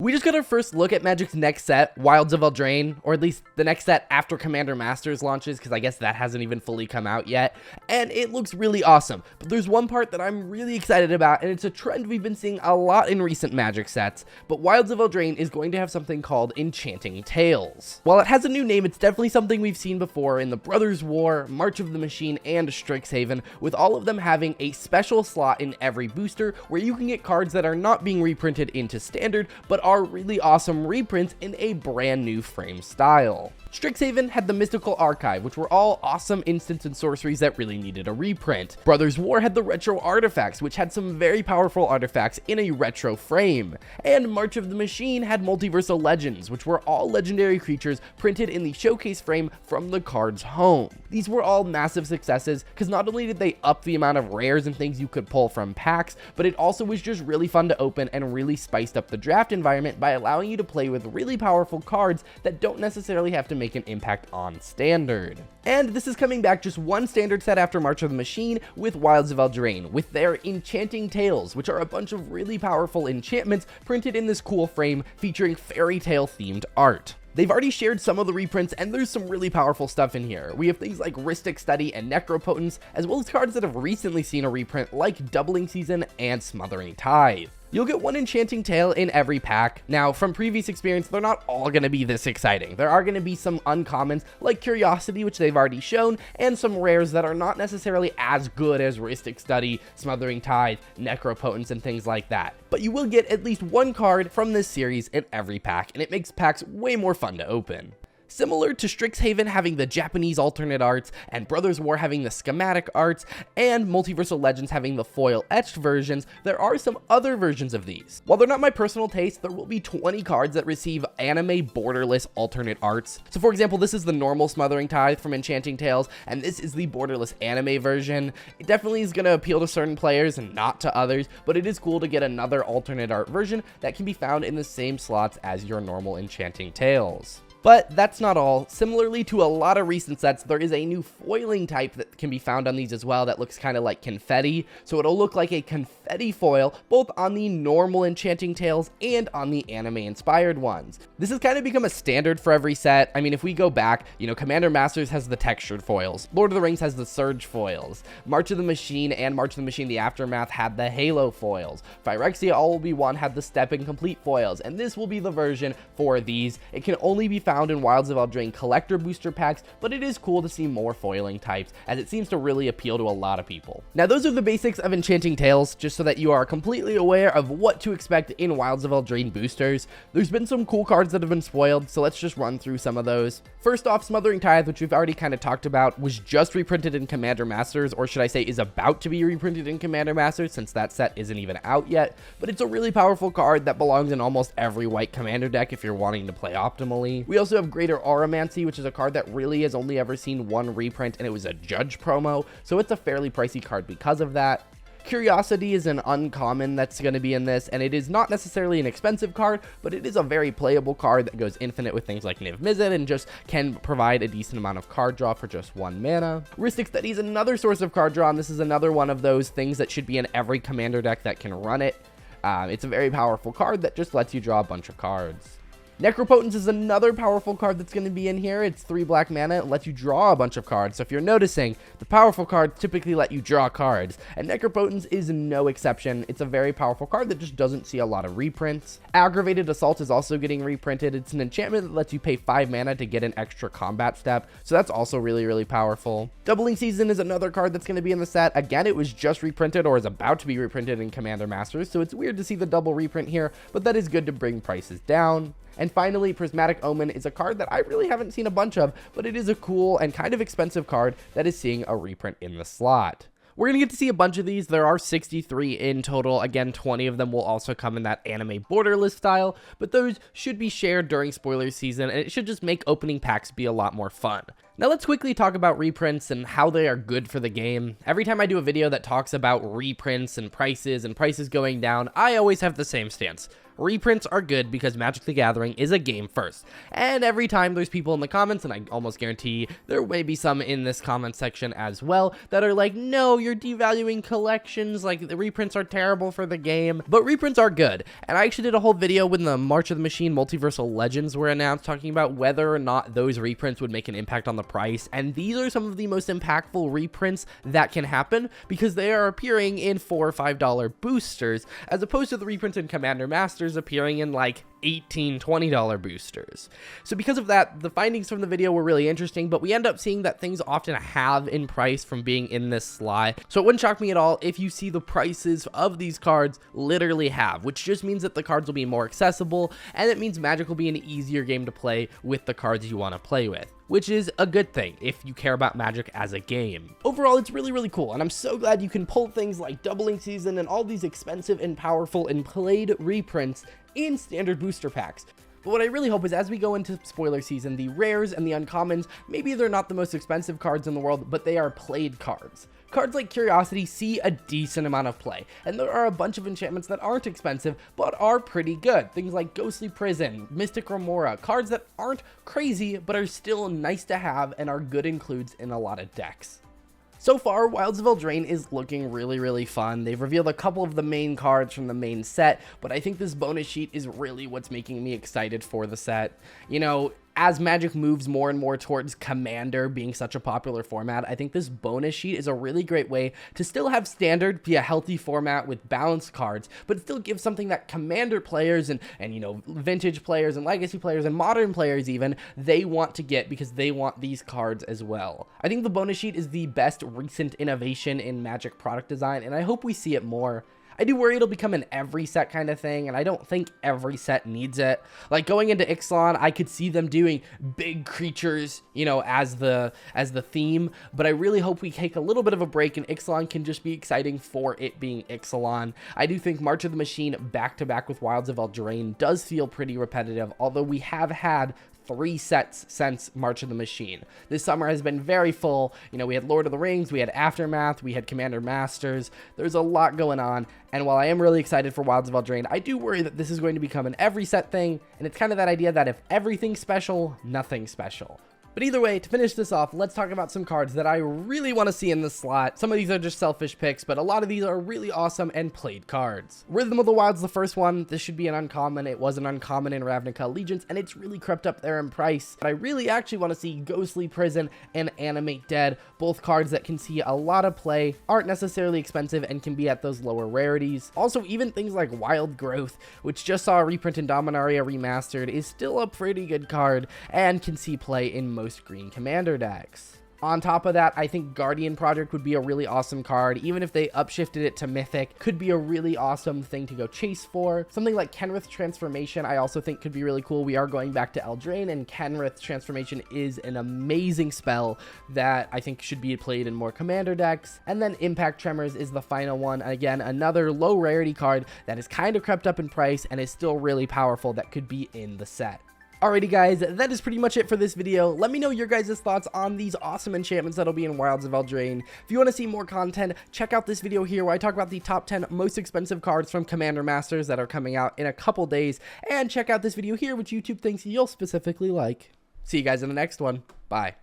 We just got our first look at Magic's next set, Wilds of Eldraine, or at least the next set after Commander Masters launches, because I guess that hasn't even fully come out yet, and it looks really awesome. But there's one part that I'm really excited about, and it's a trend we've been seeing a lot in recent Magic sets, but Wilds of Eldraine is going to have something called Enchanting Tales. While it has a new name, it's definitely something we've seen before in the Brothers War, March of the Machine, and Strixhaven, with all of them having a special slot in every booster where you can get cards that are not being reprinted into Standard, but are really awesome reprints in a brand new frame style. Strixhaven had the Mystical Archive, which were all awesome instants and sorceries that really needed a reprint. Brothers War had the Retro Artifacts, which had some very powerful artifacts in a retro frame. And March of the Machine had Multiversal Legends, which were all legendary creatures printed in the showcase frame from the card's home. These were all massive successes, because not only did they up the amount of rares and things you could pull from packs, but it also was just really fun to open and really spiced up the draft environment by allowing you to play with really powerful cards that don't necessarily have to make an impact on Standard. And this is coming back just one Standard set after March of the Machine with Wilds of Eldraine, with their Enchanting Tales, which are a bunch of really powerful enchantments printed in this cool frame featuring fairy tale themed art. They've already shared some of the reprints, and there's some really powerful stuff in here. We have things like Rhystic Study and Necropotence, as well as cards that have recently seen a reprint like Doubling Season and Smothering Tithe. You'll get one Enchanting Tale in every pack. Now, from previous experience, they're not all going to be this exciting. There are going to be some uncommons like Curiosity, which they've already shown, and some rares that are not necessarily as good as Rhystic Study, Smothering Tithe, Necropotence, and things like that. But you will get at least one card from this series in every pack, and it makes packs way more fun to open. Similar to Strixhaven having the Japanese alternate arts, and Brothers War having the schematic arts, and Multiversal Legends having the foil etched versions, there are some other versions of these. While they're not my personal taste, there will be 20 cards that receive anime borderless alternate arts. So for example, this is the normal Smothering Tithe from Enchanting Tales, and this is the borderless anime version. It definitely is going to appeal to certain players and not to others, but it is cool to get another alternate art version that can be found in the same slots as your normal Enchanting Tales. But that's not all. Similarly to a lot of recent sets, there is a new foiling type that can be found on these as well that looks kind of like confetti. So it'll look like a confetti foil both on the normal Enchanting Tales and on the anime inspired ones. This has kind of become a standard for every set. I mean, if we go back, Commander Masters has the textured foils. Lord of the Rings has the Surge foils. March of the Machine and March of the Machine The Aftermath had the Halo foils. Phyrexia All-Will-Be-One had the Step and Complete foils, and this will be the version for these. It can only be found in Wilds of Eldraine collector booster packs, but it is cool to see more foiling types, as it seems to really appeal to a lot of people. Now, those are the basics of Enchanting Tales, just so that you are completely aware of what to expect in Wilds of Eldraine boosters. There's been some cool cards that have been spoiled, so let's just run through some of those. First off, Smothering Tithe, which we've already kind of talked about, was just reprinted in Commander Masters, or should I say is about to be reprinted in Commander Masters, since that set isn't even out yet, but it's a really powerful card that belongs in almost every white Commander deck if you're wanting to play optimally. We also have Greater Auramancy, which is a card that really has only ever seen one reprint, and it was a Judge promo, so it's a fairly pricey card because of that. Curiosity is an uncommon that's going to be in this, and it is not necessarily an expensive card, but it is a very playable card that goes infinite with things like Niv Mizzet and just can provide a decent amount of card draw for just 1 mana. Rhystic Study is another source of card draw, and this is another one of those things that should be in every commander deck that can run it. It's a very powerful card that just lets you draw a bunch of cards. Necropotence is another powerful card that's going to be in here. It's 3 black mana and lets you draw a bunch of cards. So if you're noticing, the powerful cards typically let you draw cards, and Necropotence is no exception. It's a very powerful card that just doesn't see a lot of reprints. Aggravated Assault is also getting reprinted. It's an enchantment that lets you pay 5 mana to get an extra combat step, so that's also really, really powerful. Doubling Season is another card that's going to be in the set. Again, it was just reprinted or is about to be reprinted in Commander Masters, so it's weird to see the double reprint here, but that is good to bring prices down. And finally, Prismatic Omen is a card that I really haven't seen a bunch of, but it is a cool and kind of expensive card that is seeing a reprint in the slot. We're going to get to see a bunch of these. There are 63 in total. Again, 20 of them will also come in that anime borderless style, but those should be shared during spoiler season, and it should just make opening packs be a lot more fun. Now let's quickly talk about reprints and how they are good for the game. Every time I do a video that talks about reprints and prices going down, I always have the same stance. reprints are good because Magic the Gathering is a game first. And every time there's people in the comments, and I almost guarantee there may be some in this comment section as well, that are like, no, you're devaluing collections, like the reprints are terrible for the game. But reprints are good. And I actually did a whole video when the March of the Machine Multiversal Legends were announced, talking about whether or not those reprints would make an impact on the price. And these are some of the most impactful reprints that can happen because they are appearing in $4 or $5 boosters, as opposed to the reprints in Commander Masters appearing in like $18, $20 boosters. So because of that, the findings from the video were really interesting, but we end up seeing that things often have in price from being in this slot. So it wouldn't shock me at all if you see the prices of these cards literally halve, which just means that the cards will be more accessible, and it means Magic will be an easier game to play with the cards you want to play with, which is a good thing if you care about Magic as a game. Overall, it's really, really cool, and I'm so glad you can pull things like Doubling Season and all these expensive and powerful and played reprints in standard booster packs. But what I really hope is, as we go into spoiler season, the rares and the uncommons, maybe they're not the most expensive cards in the world, but they are played cards. Cards like Curiosity see a decent amount of play, and there are a bunch of enchantments that aren't expensive, but are pretty good. Things like Ghostly Prison, Mystic Remora, cards that aren't crazy, but are still nice to have and are good includes in a lot of decks. So far, Wilds of Eldraine is looking really, really fun. They've revealed a couple of the main cards from the main set, but I think this bonus sheet is really what's making me excited for the set. You know, as Magic moves more and more towards Commander being such a popular format, I think this bonus sheet is a really great way to still have Standard be a healthy format with balanced cards, but still give something that Commander players and you know, Vintage players and Legacy players and Modern players even, they want to get because they want these cards as well. I think the bonus sheet is the best recent innovation in Magic product design, and I hope we see it more. I do worry it'll become an every set kind of thing, and I don't think every set needs it. Like going into Ixalan, I could see them doing big creatures, you know, as the theme, but I really hope we take a little bit of a break and Ixalan can just be exciting for it being Ixalan. I do think March of the Machine back-to-back with Wilds of Eldraine does feel pretty repetitive, although we have had 3 sets since March of the Machine. This summer has been very full. You know, we had Lord of the Rings, we had Aftermath, we had Commander Masters. There's a lot going on, and while I am really excited for Wilds of Eldraine, I do worry that this is going to become an every set thing, and it's kind of that idea that if everything's special, nothing's special. But either way, to finish this off, let's talk about some cards that I really want to see in this slot. Some of these are just selfish picks, but a lot of these are really awesome and played cards. Rhythm of the Wild's the first one. This should be an uncommon. It was an uncommon in Ravnica Allegiance, and it's really crept up there in price. But I really actually want to see Ghostly Prison and Animate Dead, both cards that can see a lot of play, aren't necessarily expensive, and can be at those lower rarities. Also, even things like Wild Growth, which just saw a reprint in Dominaria Remastered, is still a pretty good card, and can see play in most green Commander decks. On top of that, I think Guardian Project would be a really awesome card. Even if they upshifted it to Mythic, could be a really awesome thing to go chase for. Something like Kenrith's Transformation I also think could be really cool. We are going back to Eldraine, and Kenrith's Transformation is an amazing spell that I think should be played in more Commander decks. And then Impact Tremors is the final one. Again, another low rarity card that is kind of crept up in price and is still really powerful that could be in the set. Alrighty guys, that is pretty much it for this video. Let me know your guys' thoughts on these awesome enchantments that'll be in Wilds of Eldraine. If you want to see more content, check out this video here where I talk about the top 10 most expensive cards from Commander Masters that are coming out in a couple days. And check out this video here which YouTube thinks you'll specifically like. See you guys in the next one. Bye.